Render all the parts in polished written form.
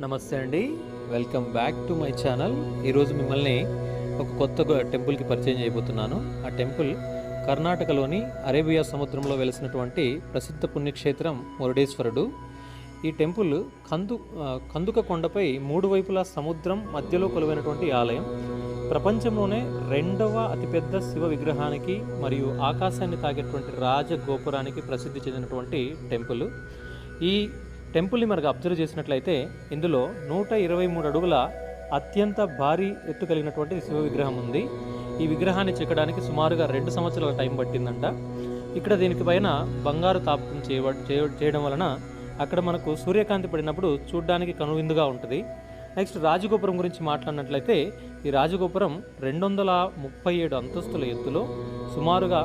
నమస్తే అండి. Welcome back to my channel. ఈరోజు మిమ్మల్ని ఒక కొత్త టెంపుల్కి పరిచయం చేయబోతున్నాను. ఆ టెంపుల్ కర్ణాటకలోని అరేబియా సముద్రంలో వెలిసినటువంటి ప్రసిద్ధ పుణ్యక్షేత్రం మురుడేశ్వరుడు. ఈ టెంపుల్ కందుక కొండపై మూడు వైపులా సముద్రం మధ్యలో కొలువైనటువంటి ఆలయం. ప్రపంచంలోనే రెండవ అతిపెద్ద శివ విగ్రహానికి మరియు ఆకాశాన్ని తాకేటువంటి రాజగోపురానికి ప్రసిద్ధి చెందినటువంటి టెంపుల్. ఈ టెంపుల్ని మనకు అబ్జర్వ్ చేసినట్లయితే ఇందులో 123 అడుగుల అత్యంత భారీ ఎత్తు కలిగినటువంటి శివ విగ్రహం ఉంది. ఈ విగ్రహాన్ని చెక్కడానికి సుమారుగా 2 సంవత్సరాల టైం పట్టిందంట. ఇక్కడ దీనికి పైన బంగారు తాపకం చేయడం వలన అక్కడ మనకు సూర్యకాంతి పడినప్పుడు చూడ్డానికి కనువిందుగా ఉంటుంది. నెక్స్ట్ రాజగోపురం గురించి మాట్లాడినట్లయితే ఈ రాజగోపురం 237 అంతస్తుల ఎత్తులో సుమారుగా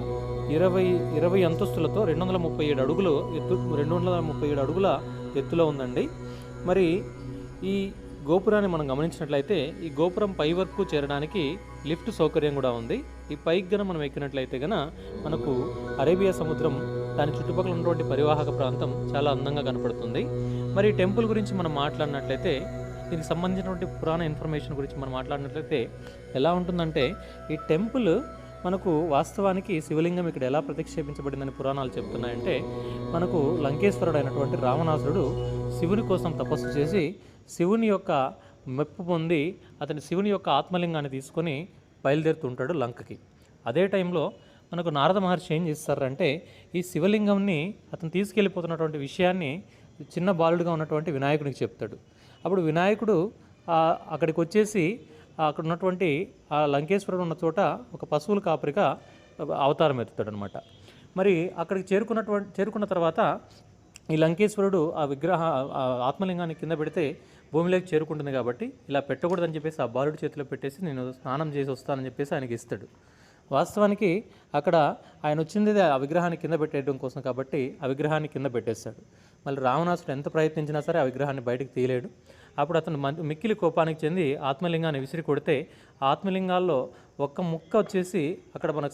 20 అంతస్తులతో 237 అడుగులు ఎత్తు 237 అడుగుల ఎత్తులో ఉందండి. మరి ఈ గోపురాన్ని మనం గమనించినట్లయితే ఈ గోపురం పై వరకు చేరడానికి లిఫ్ట్ సౌకర్యం కూడా ఉంది. ఈ పైకి గన మనం ఎక్కినట్లయితే గన మనకు అరేబియా సముద్రం దాని చుట్టుపక్కల ఉన్నటువంటి పరివాహక ప్రాంతం చాలా అందంగా కనపడుతుంది. మరి ఈ టెంపుల్ గురించి మనం మాట్లాడినట్లయితే దీనికి సంబంధించినటువంటి పురాణ ఇన్ఫర్మేషన్ గురించి మనం మాట్లాడినట్లయితే ఎలా ఉంటుందంటే ఈ టెంపుల్ మనకు వాస్తవానికి శివలింగం ఇక్కడ ఎలా ప్రతిక్షేపించబడిందని పురాణాలు చెప్తున్నాయంటే మనకు లంకేశ్వరుడు అయినటువంటి రావణాసురుడు శివుని కోసం తపస్సు చేసి శివుని యొక్క మెప్పు పొంది అతని శివుని యొక్క ఆత్మలింగాన్ని తీసుకొని బయలుదేరుతుంటాడు లంకకి. అదే టైంలో మనకు నారద మహర్షి ఏం చేస్తారంటే ఈ శివలింగంని అతను తీసుకెళ్ళిపోతున్నటువంటి విషయాన్ని చిన్న బాలుడిగా ఉన్నటువంటి వినాయకుడికి చెప్తాడు. అప్పుడు వినాయకుడు అక్కడికి వచ్చేసి అక్కడ ఉన్నటువంటి ఆ లంకేశ్వరుడు ఉన్న చోట ఒక పశువుల కాపరిగా అవతారం ఎత్తుతాడు అనమాట. మరి అక్కడికి చేరుకున్న తర్వాత ఈ లంకేశ్వరుడు ఆ ఆత్మలింగాన్ని కింద పెడితే భూమిలోకి చేరుకుంటుంది కాబట్టి ఇలా పెట్టకూడదని చెప్పేసి ఆ బాలుడి చేతిలో పెట్టేసి నేను స్నానం చేసి వస్తానని చెప్పేసి ఆయనకి ఇస్తాడు. వాస్తవానికి అక్కడ ఆయన వచ్చింది ఆ విగ్రహాన్ని కింద పెట్టేయడం కోసం కాబట్టి ఆ విగ్రహాన్ని కింద పెట్టేస్తాడు. మళ్ళీ రావణాసుడు ఎంత ప్రయత్నించినా సరే ఆ విగ్రహాన్ని బయటకు తీయలేడు. అప్పుడు అతను మిక్కిలి కోపానికి చెంది ఆత్మలింగాన్ని విసిరి కొడితే ఆత్మలింగాల్లో ఒక్క ముక్క వచ్చేసి అక్కడ మనకు